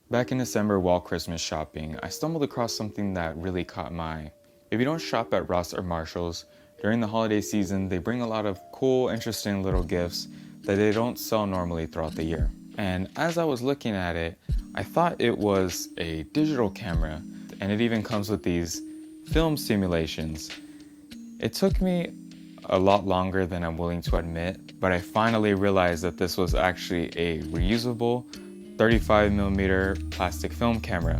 Back in December while Christmas shopping, I stumbled across something that really caught my eye. If you don't shop at Ross or Marshall's, during the holiday season, they bring a lot of cool, interesting little gifts that they don't sell normally throughout the year. And as I was looking at it, I thought it was a digital camera, and it even comes with these film simulations. It took me a lot longer than I'm willing to admit, but I finally realized that this was actually a reusable 35mm plastic film camera.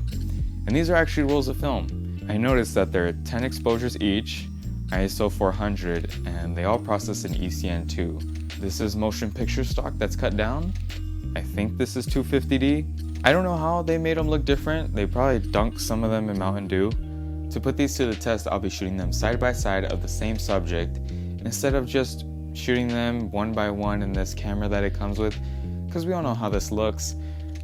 And these are actually rolls of film. I noticed that there are 10 exposures each, ISO 400, and they all process in ECN2. This is motion picture stock that's cut down. I think this is 250D. I don't know how they made them look different. They probably dunked some of them in Mountain Dew. To put these to the test, I'll be shooting them side by side of the same subject instead of just shooting them one by one in this camera that it comes with, because we all know how this looks.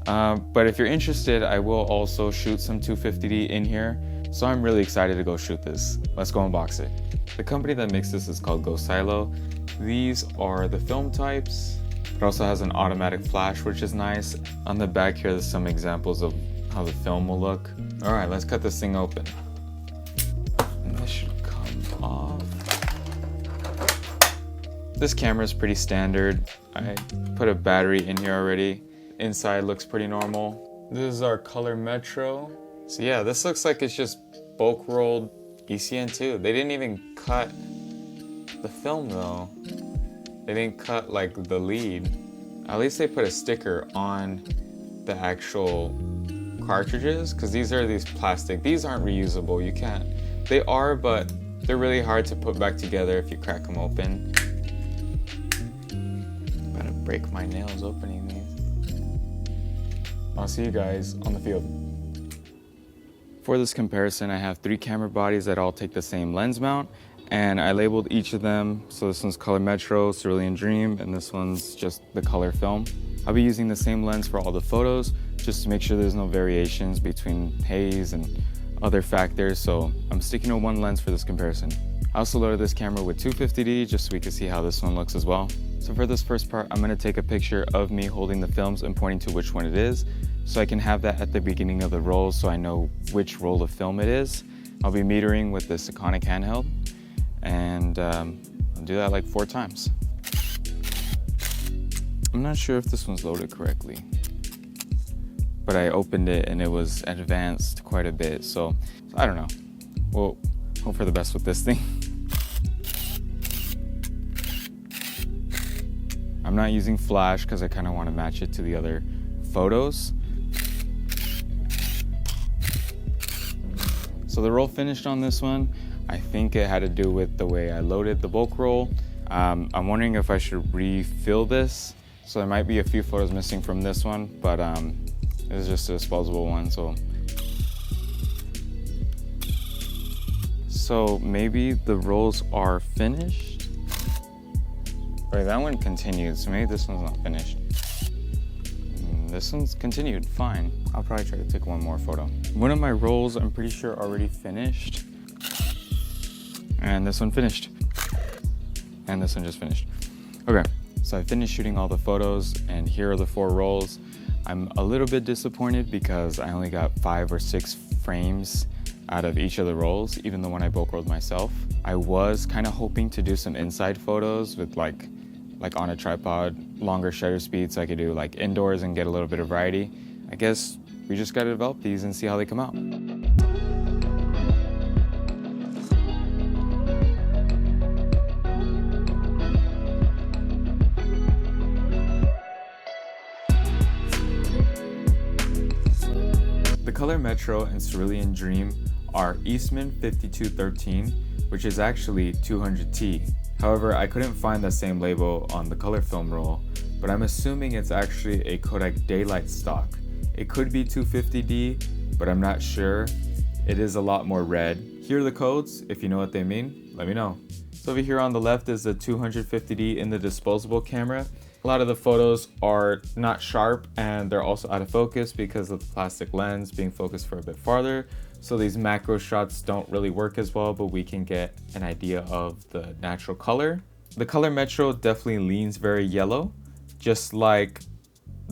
But if you're interested, I will also shoot some 250D in here, so I'm really excited to go shoot this. Let's go unbox it. The company that makes this is called GoSilo. These are the film types. It also has an automatic flash, which is nice. On the back here, there's some examples of how the film will look. All right, let's cut this thing open. And this should come off. This camera is pretty standard. I put a battery in here already. Inside looks pretty normal. This is our Color Metro. So yeah, this looks like it's just bulk rolled ECN2. They didn't even cut the film though. They didn't cut like the lead. At least they put a sticker on the actual cartridges, because these are these plastic. These aren't reusable. You can't. They are, but they're really hard to put back together if you crack them open. I'm gonna break my nails opening these. I'll see you guys on the field. For this comparison, I have 3 camera bodies that all take the same lens mount, and I labeled each of them. So this one's Color Metro, Cerulean Dream, and this one's just the color film. I'll be using the same lens for all the photos, just to make sure there's no variations between haze and other factors, so I'm sticking to one lens for this comparison. I also loaded this camera with 250D just so we can see how this one looks as well. So for this first part, I'm gonna take a picture of me holding the films and pointing to which one it is, so I can have that at the beginning of the roll so I know which roll of film it is. I'll be metering with the Sekonic handheld, and I'll do that like 4 times. I'm not sure if this one's loaded correctly, but I opened it and it was advanced quite a bit, so I don't know. We'll hope for the best with this thing. I'm not using flash because I kind of want to match it to the other photos. So the roll finished on this one. I think it had to do with the way I loaded the bulk roll. I'm wondering if I should refill this. So there might be a few photos missing from this one, but it's just a disposable one. So maybe the rolls are finished. Wait, that one continued, so maybe this one's not finished. This one's continued, fine. I'll probably try to take one more photo. One of my rolls, I'm pretty sure already finished. And this one finished. And this one just finished. Okay, so I finished shooting all the photos, and here are the 4 rolls. I'm a little bit disappointed because I only got 5 or 6 frames out of each of the rolls, even the one I bulk rolled myself. I was kind of hoping to do some inside photos with like on a tripod, longer shutter speed, so I could do like indoors and get a little bit of variety. I guess we just gotta develop these and see how they come out. The Color Metro and Cerulean Dream are Eastman 5213, which is actually 200T. However, I couldn't find that same label on the color film roll, but I'm assuming it's actually a Kodak Daylight stock. It could be 250D, but I'm not sure. It is a lot more red. Here are the codes. If you know what they mean, let me know. So over here on the left is the 250D in the disposable camera. A lot of the photos are not sharp, and they're also out of focus because of the plastic lens being focused for a bit farther. So these macro shots don't really work as well, but we can get an idea of the natural color. The Color Metro definitely leans very yellow, just like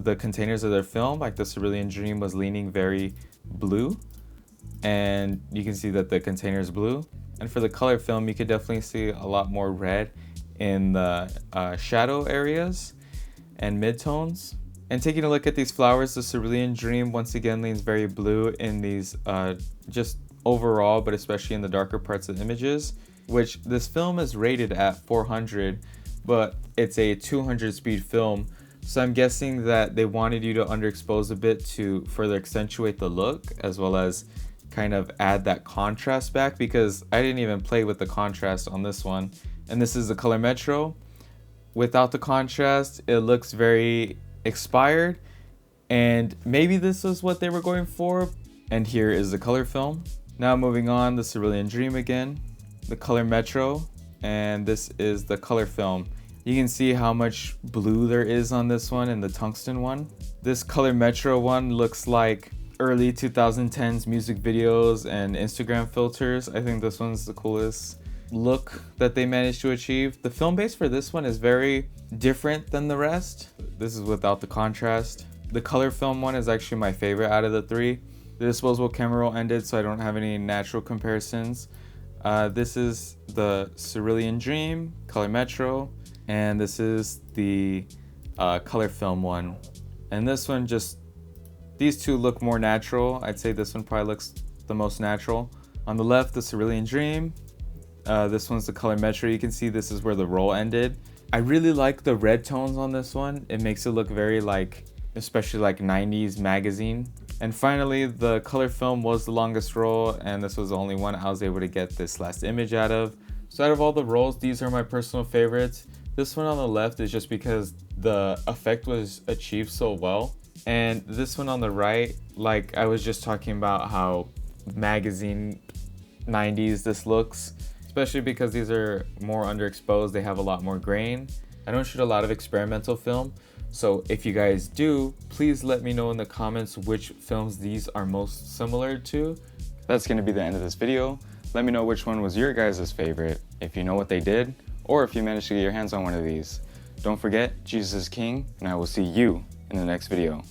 the containers of their film, like the Cerulean Dream was leaning very blue, and you can see that the container is blue. And for the color film, you could definitely see a lot more red in the shadow areas and midtones. And taking a look at these flowers, the Cerulean Dream once again leans very blue in these just overall, but especially in the darker parts of the images, which this film is rated at 400, but it's a 200 speed film. So I'm guessing that they wanted you to underexpose a bit to further accentuate the look, as well as kind of add that contrast back, because I didn't even play with the contrast on this one. And this is the Color Metro. Without the contrast, it looks very expired, and maybe this is what they were going for. And here is the color film. Now moving on, the Cerulean Dream again, the Color Metro, and this is the color film. You can see how much blue there is on this one and the tungsten one. This Color Metro one looks like early 2010s music videos and Instagram filters. I think this one's the coolest look that they managed to achieve. The film base for this one is very different than the rest. This is without the contrast. The color film one is actually my favorite out of the three. The disposable camera roll ended, so I don't have any natural comparisons. This is the Cerulean Dream, Color Metro, and this is the color film one. And this one just, these two look more natural. I'd say this one probably looks the most natural. On the left, the Cerulean Dream. This one's the Color Metro. You can see this is where the roll ended. I really like the red tones on this one. It makes it look very like, especially like 90s magazine. And finally, the color film was the longest roll, and this was the only one I was able to get this last image out of. So out of all the rolls, these are my personal favorites. This one on the left is just because the effect was achieved so well. And this one on the right, like I was just talking about how magazine 90s this looks, especially because these are more underexposed, they have a lot more grain. I don't shoot a lot of experimental film, so if you guys do, please let me know in the comments which films these are most similar to. That's gonna be the end of this video. Let me know which one was your guys' favorite, if you know what they did, or if you managed to get your hands on one of these. Don't forget, Jesus is King, and I will see you in the next video.